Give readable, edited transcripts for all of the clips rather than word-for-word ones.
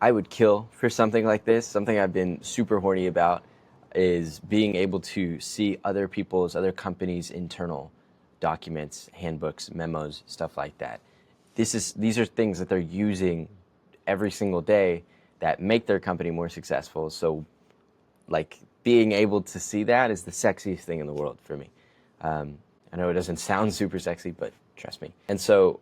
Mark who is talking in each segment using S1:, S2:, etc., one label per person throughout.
S1: I would kill for something like this. Something I've been super horny about is being able to see other other companies' internal documents, handbooks, memos, stuff like that. These are things that they're using every single day that make their company more successful. So, like, being able to see that is the sexiest thing in the world for me. I know it doesn't sound super sexy, but trust me. And so,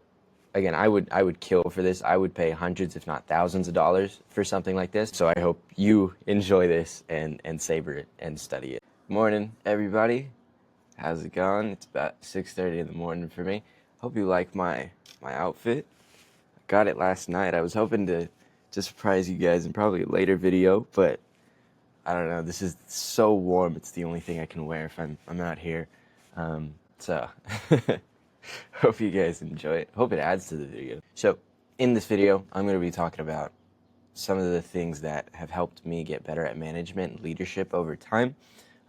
S1: again, I would kill for this. I would pay hundreds, if not thousands of dollars for something like this. So I hope you enjoy this and savor it and study it. Morning, everybody. How's it going? It's about 6:30 in the morning for me. Hope you like my outfit. I got it last night. I was hoping to surprise you guys in probably a later video, but I don't know. This is so warm. It's the only thing I can wear if I'm out here. So hope you guys enjoy it. Hope it adds to the video. So in this video, I'm going to be talking about some of the things that have helped me get better at management and leadership over time,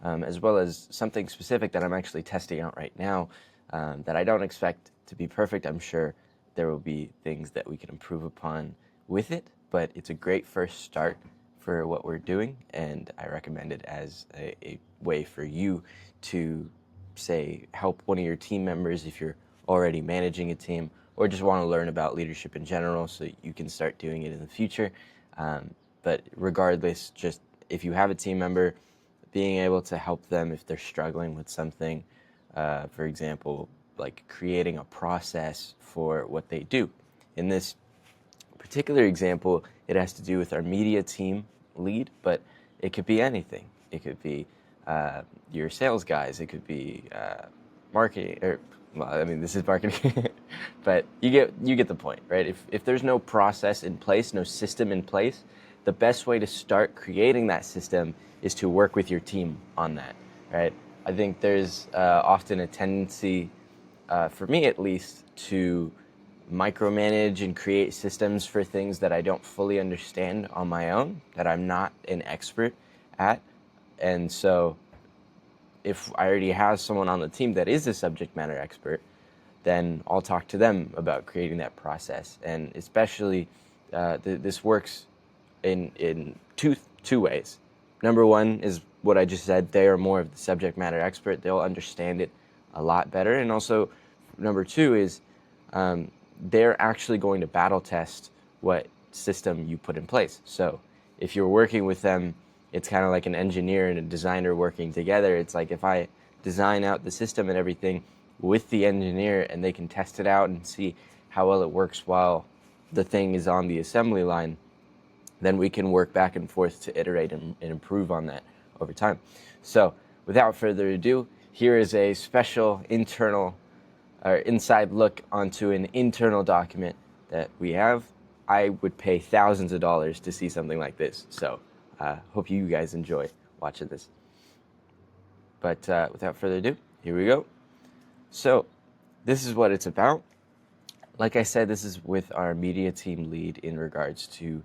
S1: as well as something specific that I'm actually testing out right now that I don't expect to be perfect. I'm sure there will be things that we can improve upon with it, but it's a great first start for what we're doing, and I recommend it as a way for you to, say, help one of your team members if you're already managing a team, or just want to learn about leadership in general so you can start doing it in the future. But regardless, just if you have a team member, being able to help them if they're struggling with something, for example, like creating a process for what they do. In this particular example, it has to do with our media team lead, but it could be anything. It could be your sales guys. It could be marketing, or well, I mean, this is marketing, but you get the point, right? If there's no process in place, no system in place, the best way to start creating that system is to work with your team on that, right? I think there's often a tendency, for me at least, to micromanage and create systems for things that I don't fully understand on my own, that I'm not an expert at. And so if I already have someone on the team that is a subject matter expert, then I'll talk to them about creating that process. And especially this works in two ways. Number one is what I just said. They are more of the subject matter expert. They'll understand it a lot better. And also, number two is they're actually going to battle test what system you put in place. So if you're working with them, it's kind of like an engineer and a designer working together. It's like if I design out the system and everything with the engineer and they can test it out and see how well it works while the thing is on the assembly line, then we can work back and forth to iterate and improve on that over time. So without further ado, here is a special internal or inside look onto an internal document that we have. I would pay thousands of dollars to see something like this. So hope you guys enjoy watching this. But without further ado, here we go. So this is what it's about. Like I said, this is with our media team lead in regards to,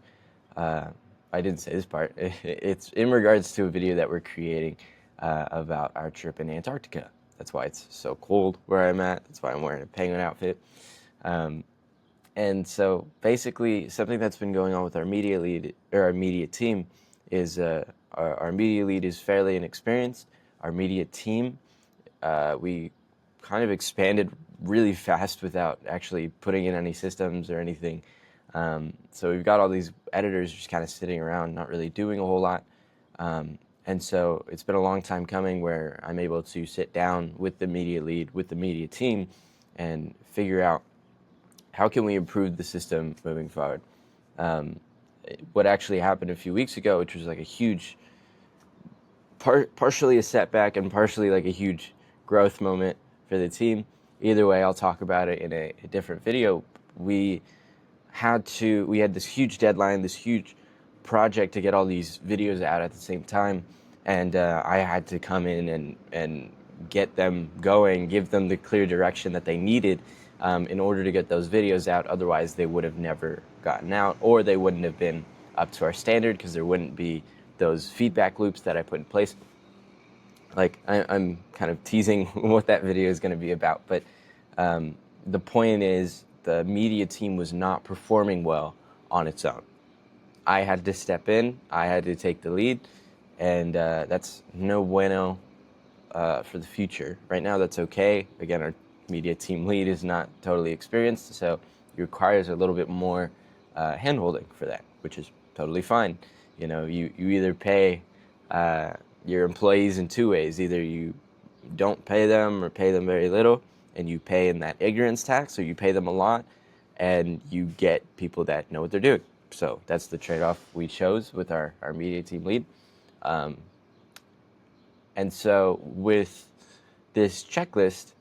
S1: I didn't say this part, it's in regards to a video that we're creating about our trip in Antarctica. That's why it's so cold where I'm at. That's why I'm wearing a penguin outfit. And so basically something that's been going on with our media lead, or our media team, is our media lead is fairly inexperienced. Our media team, we kind of expanded really fast without actually putting in any systems or anything. So we've got all these editors just kind of sitting around, not really doing a whole lot. And so it's been a long time coming where I'm able to sit down with the media lead, with the media team, and figure out how can we improve the system moving forward. What actually happened a few weeks ago, which was like a huge, partially a setback and partially like a huge growth moment for the team. Either way, I'll talk about it in a different video. We had this huge deadline, this huge project to get all these videos out at the same time, and I had to come in and get them going, give them the clear direction that they needed in order to get those videos out. Otherwise, they would have never gotten out, or they wouldn't have been up to our standard because there wouldn't be those feedback loops that I put in place. Like, I'm kind of teasing what that video is going to be about, but the point is the media team was not performing well on its own. I had to step in. I had to take the lead, and that's no bueno for the future. Right now, that's okay. Again, our media team lead is not totally experienced, so it requires a little bit more hand-holding for that, which is totally fine. You know, you either pay your employees in two ways. Either you don't pay them or pay them very little, and you pay in that ignorance tax, or you pay them a lot, and you get people that know what they're doing. So that's the trade-off we chose with our media team lead. And so with this checklist,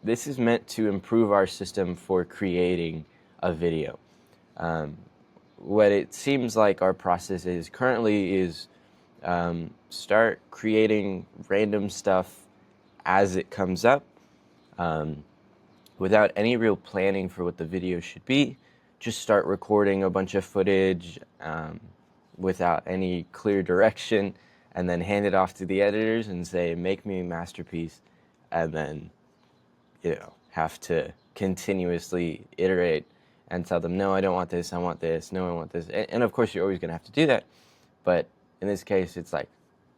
S1: this is meant to improve our system for creating a video. What it seems like our process is currently is start creating random stuff as it comes up, without any real planning for what the video should be. Just start recording a bunch of footage without any clear direction, and then hand it off to the editors and say, make me a masterpiece, and then, have to continuously iterate and tell them, no, I don't want this, I want this, no, I want this. And of course, you're always going to have to do that. But in this case, it's like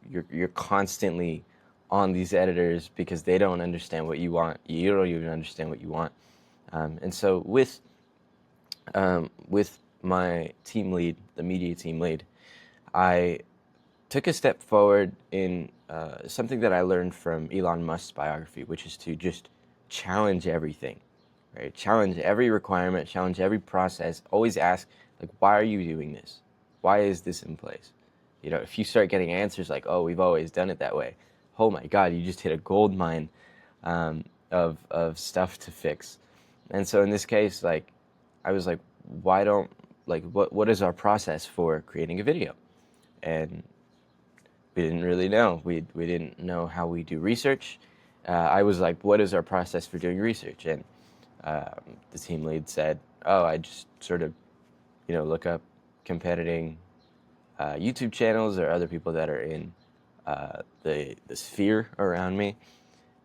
S1: you're constantly on these editors because they don't understand what you want. You don't even understand what you want. And so with my team lead, the media team lead, I took a step forward in something that I learned from Elon Musk's biography, which is to just challenge everything, right? Challenge every requirement, challenge every process. Always ask, like, why are you doing this? Why is this in place? If you start getting answers like, oh, we've always done it that way, oh my God, you just hit a gold mine of stuff to fix. And so in this case, like, I was like, why don't, like, what is our process for creating a video? And we didn't really know. We didn't know how we do research. I was like, what is our process for doing research? And the team lead said, oh, I just sort of, look up competing YouTube channels or other people that are in the sphere around me.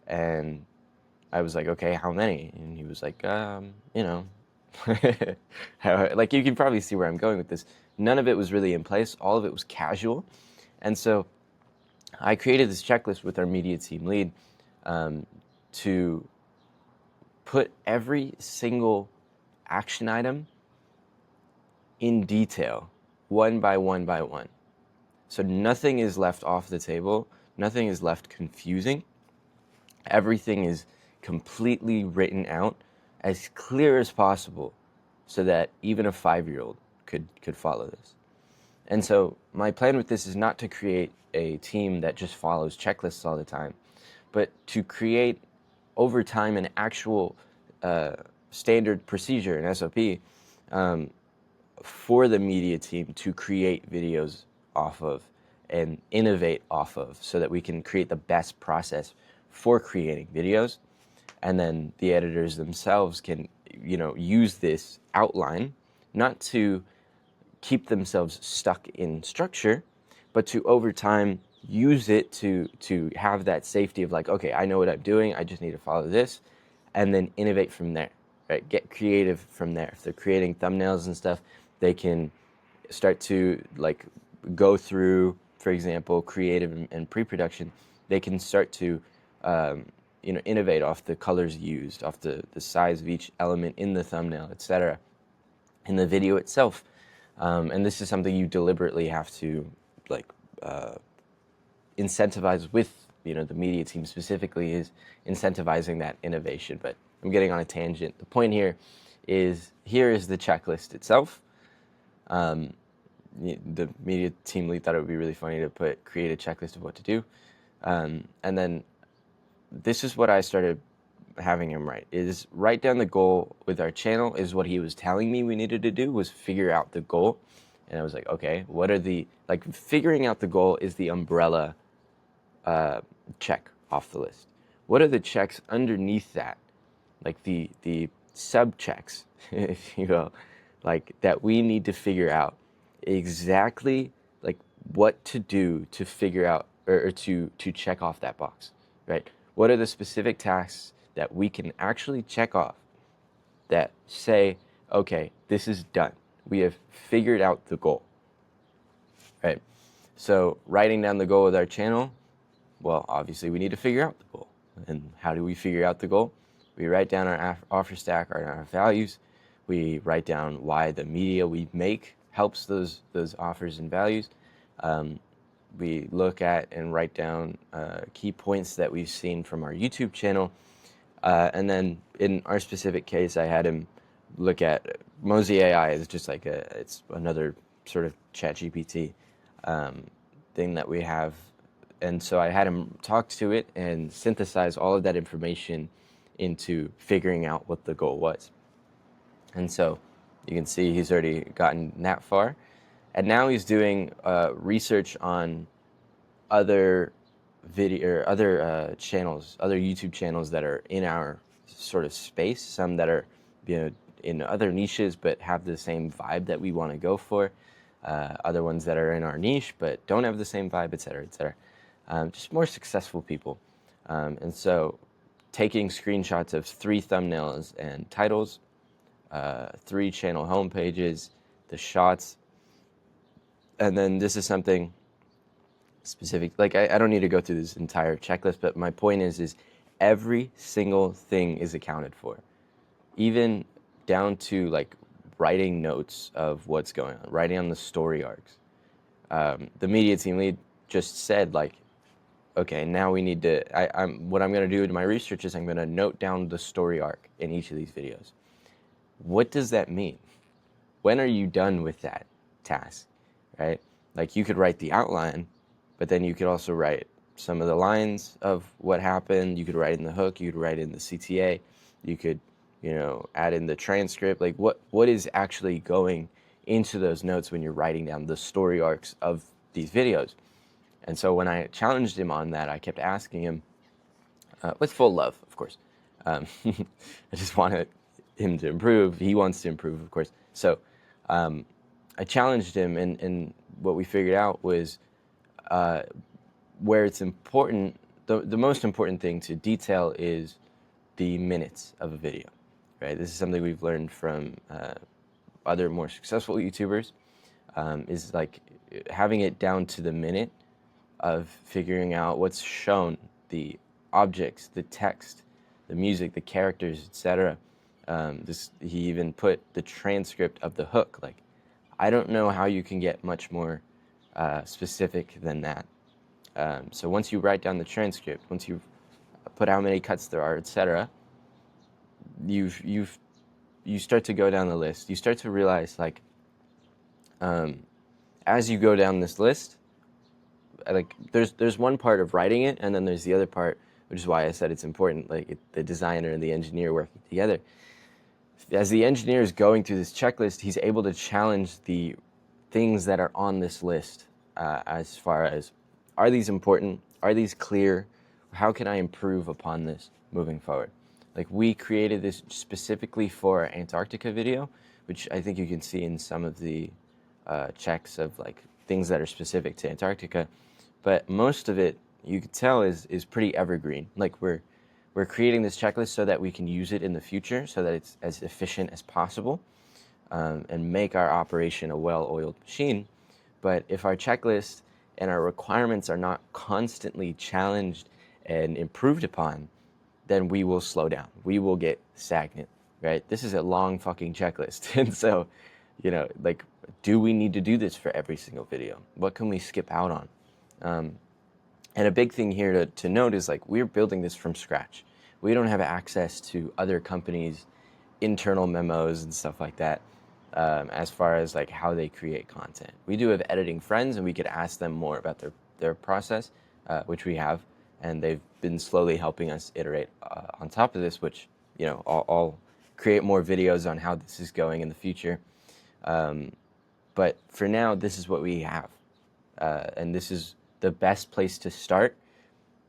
S1: And I was like, okay, how many? And he was like, like, you can probably see where I'm going with this. None of it was really in place. All of it was casual. And so I created this checklist with our media team lead to put every single action item in detail, one by one by one. So nothing is left off the table. Nothing is left confusing. Everything is completely written out as clear as possible so that even a 5-year-old could follow this. And so my plan with this is not to create a team that just follows checklists all the time, but to create over time an actual standard procedure, an SOP, for the media team to create videos off of and innovate off of, so that we can create the best process for creating videos. And then the editors themselves can, use this outline, not to keep themselves stuck in structure, but to over time use it to have that safety of like, okay, I know what I'm doing, I just need to follow this, and then innovate from there, right? Get creative from there. If they're creating thumbnails and stuff, they can start to like go through, for example, creative and pre-production. They can start to innovate off the colors used, off the size of each element in the thumbnail, etc., in the video itself. And this is something you deliberately have to incentivize with the media team specifically, is incentivizing that innovation. But I'm getting on a tangent. The point here is the checklist itself. The media team lead thought it would be really funny to create a checklist of what to do. And then this is what I started having him write, is write down the goal with our channel. Is what he was telling me we needed to do, was figure out the goal. And I was like, okay, what are figuring out the goal is the umbrella check off the list. What are the checks underneath that? Like the sub checks, if you will, like that we need to figure out exactly like what to do to figure out or to check off that box, right? What are the specific tasks that we can actually check off that say, okay, this is done. We have figured out the goal. right? So writing down the goal with our channel, well, obviously we need to figure out the goal. And how do we figure out the goal? We write down our offer stack, our values. We write down why the media we make helps those offers and values. We look at and write down key points that we've seen from our YouTube channel. And then in our specific case, I had him look at Mosey AI is just like it's another sort of ChatGPT thing that we have. And so I had him talk to it and synthesize all of that information into figuring out what the goal was. And so you can see he's already gotten that far. And now he's doing research on other channels, other YouTube channels that are in our sort of space, some that are, you know, in other niches but have the same vibe that we want to go for, other ones that are in our niche but don't have the same vibe, etc., etc. Just more successful people. And so taking screenshots of 3 thumbnails and titles, 3 channel homepages, the shots, and then this is something specific. Like I don't need to go through this entire checklist, but my point is every single thing is accounted for, even down to like writing notes of what's going on, writing on the story arcs. The media team lead just said like, okay, now we need to. What I'm going to do in my research is I'm going to note down the story arc in each of these videos. What does that mean? When are you done with that task, right? Like you could write the outline, but then you could also write some of the lines of what happened. You could write in the hook. You could write in the CTA. You could, you know, add in the transcript. Like what is actually going into those notes when you're writing down the story arcs of these videos? And so when I challenged him on that, I kept asking him, with full love, of course. I just wanted him to improve. He wants to improve, of course. So I challenged him, and what we figured out was where it's important, the most important thing to detail is the minutes of a video, right? This is something we've learned from other more successful YouTubers, is like having it down to the minute of figuring out what's shown, the objects, the text, the music, the characters, etc. He even put the transcript of the hook. Like, I don't know how you can get much more specific than that. So once you write down the transcript, once you put how many cuts there are, etc., you start to go down the list. You start to realize, like, as you go down this list, like there's one part of writing it, and then there's the other part, which is why I said it's important, like the designer and the engineer working together. As the engineer is going through this checklist, he's able to challenge the things that are on this list, as far as, are these important? Are these clear? How can I improve upon this moving forward? Like, we created this specifically for our Antarctica video, which I think you can see in some of the checks of like things that are specific to Antarctica. But most of it, you could tell, is pretty evergreen. Like, we're creating this checklist so that we can use it in the future, so that it's as efficient as possible, and make our operation a well-oiled machine. But if our checklist and our requirements are not constantly challenged and improved upon, then we will slow down. We will get stagnant, right? This is a long fucking checklist. And so, you know, like, do we need to do this for every single video? What can we skip out on? And a big thing here to note is, like, we're building this from scratch. We don't have access to other companies' internal memos and stuff like that, as far as like how they create content. We do have editing friends, and we could ask them more about their process, which we have, and they've been slowly helping us iterate on top of this, which, you know, I'll create more videos on how this is going in the future. But for now, this is what we have, and this is the best place to start,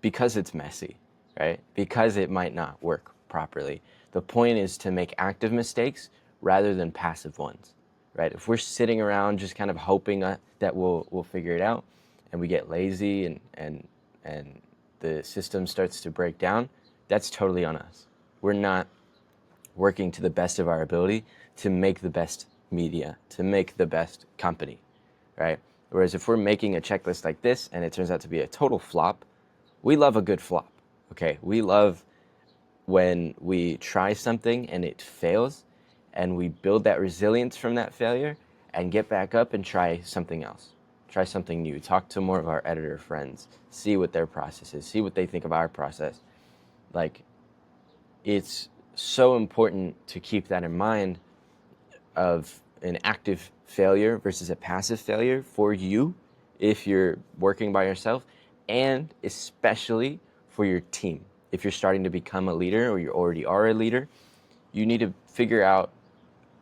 S1: because it's messy, right? Because it might not work properly. The point is to make active mistakes rather than passive ones, right? If we're sitting around just kind of hoping that we'll figure it out, and we get lazy and the system starts to break down, that's totally on us. We're not working to the best of our ability to make the best media, to make the best company, right? Whereas if we're making a checklist like this and it turns out to be a total flop, we love a good flop, okay? We love when we try something and it fails and we build that resilience from that failure and get back up and try something else. Try something new. Talk to more of our editor friends. See what their process is. See what they think of our process. Like, it's so important to keep that in mind of an active failure versus a passive failure for you if you're working by yourself, and especially for your team. If you're starting to become a leader or you already are a leader, you need to figure out,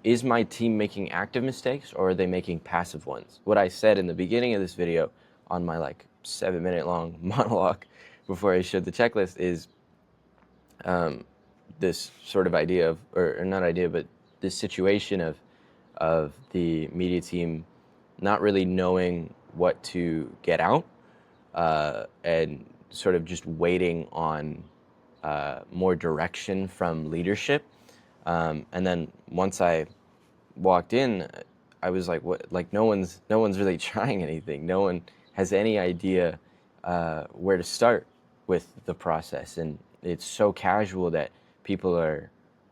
S1: is my team making active mistakes or are they making passive ones? What I said in the beginning of this video on my like 7-minute long monologue before I showed the checklist is this sort of idea of, or not idea, but this situation of the media team not really knowing what to get out and sort of just waiting on more direction from leadership. And then once I walked in, I was like, "What? Like no one's really trying anything. No one has any idea where to start with the process, and it's so casual that people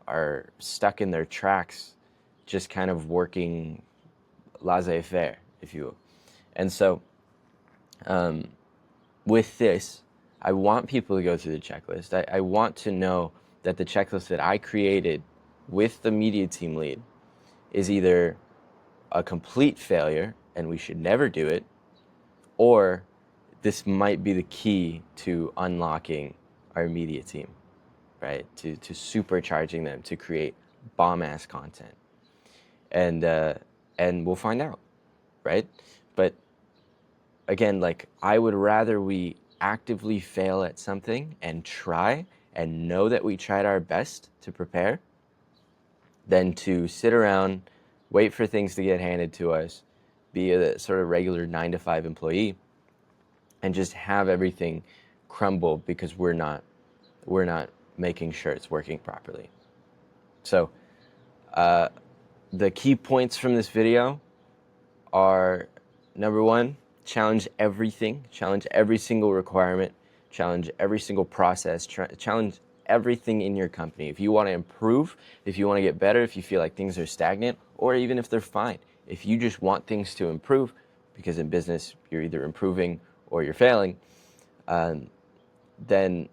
S1: are stuck in their tracks, just kind of working laissez-faire, if you will." And so, with this, I want people to go through the checklist. I want to know that the checklist that I created with the media team lead is either a complete failure and we should never do it, or this might be the key to unlocking our media team, right? To supercharging them to create bomb-ass content. And we'll find out, right? But again, like, I would rather we actively fail at something and try and know that we tried our best to prepare than to sit around, wait for things to get handed to us, be a sort of regular 9-to-5 employee, and just have everything crumble because we're not making sure it's working properly. So the key points from this video are, number one, challenge everything, challenge every single requirement, challenge every single process, challenge everything in your company. If you want to improve, if you want to get better, if you feel like things are stagnant, or even if they're fine, if you just want things to improve, because in business you're either improving or you're failing, then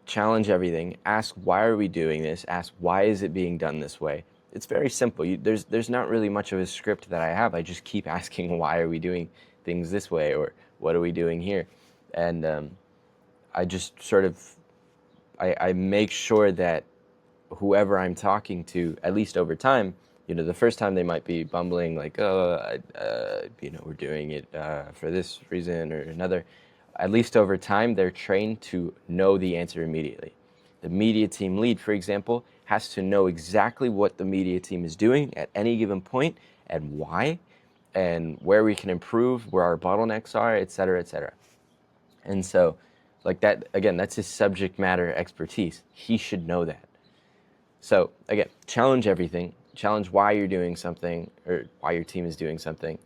S1: challenge everything. Ask, why are we doing this? Ask, why is it being done this way? It's very simple. There's not really much of a script that I have. I just keep asking, why are we doing things this way, or what are we doing here? And I just sort of, I make sure that whoever I'm talking to, at least over time, the first time they might be bumbling like, oh, we're doing it for this reason or another. At least over time, they're trained to know the answer immediately. The media team lead, for example, has to know exactly what the media team is doing at any given point and why, and where we can improve, where our bottlenecks are, et cetera, et cetera. And so, like that, again, that's his subject matter expertise. He should know that. So again, challenge everything. Challenge why you're doing something, or why your team is doing something.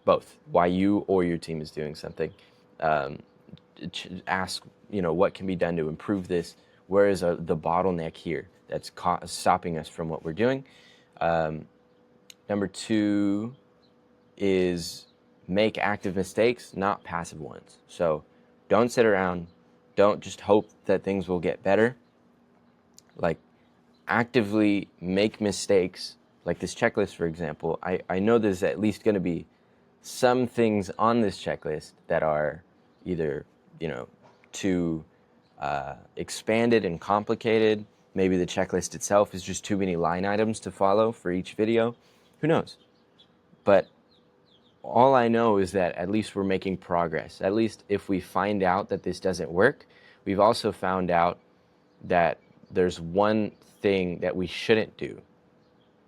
S1: Both. Why you or your team is doing something. Ask, what can be done to improve this? Where is the bottleneck here that's stopping us from what we're doing? Number two is make active mistakes, not passive ones. So don't sit around. Don't just hope that things will get better. Like, actively make mistakes. Like this checklist, for example, I know there's at least going to be some things on this checklist that are either, too expanded and complicated. Maybe the checklist itself is just too many line items to follow for each video. Who knows? But all I know is that at least we're making progress. At least if we find out that this doesn't work, we've also found out that there's one thing that we shouldn't do.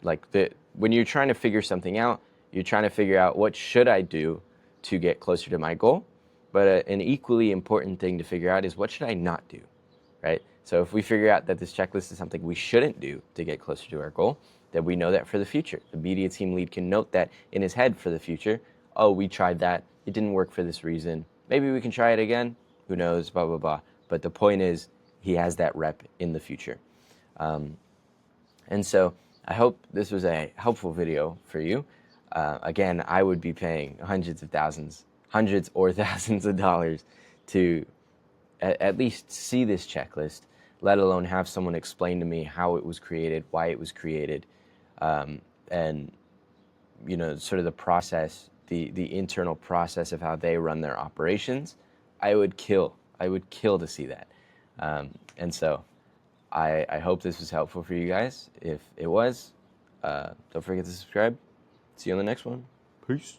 S1: Like, when you're trying to figure something out, you're trying to figure out, what should I do to get closer to my goal? But an equally important thing to figure out is, what should I not do, right? So if we figure out that this checklist is something we shouldn't do to get closer to our goal, then we know that for the future. The media team lead can note that in his head for the future. oh, we tried that, it didn't work for this reason, maybe we can try it again, who knows, blah, blah, blah. But the point is, he has that rep in the future. And so I hope this was a helpful video for you. Again, I would be paying hundreds or thousands of dollars to at least see this checklist, let alone have someone explain to me how it was created, why it was created, and sort of the process, the internal process of how they run their operations. I would kill to see that. And so I hope this was helpful for you guys. If it was, don't forget to subscribe. See you on the next one. Peace.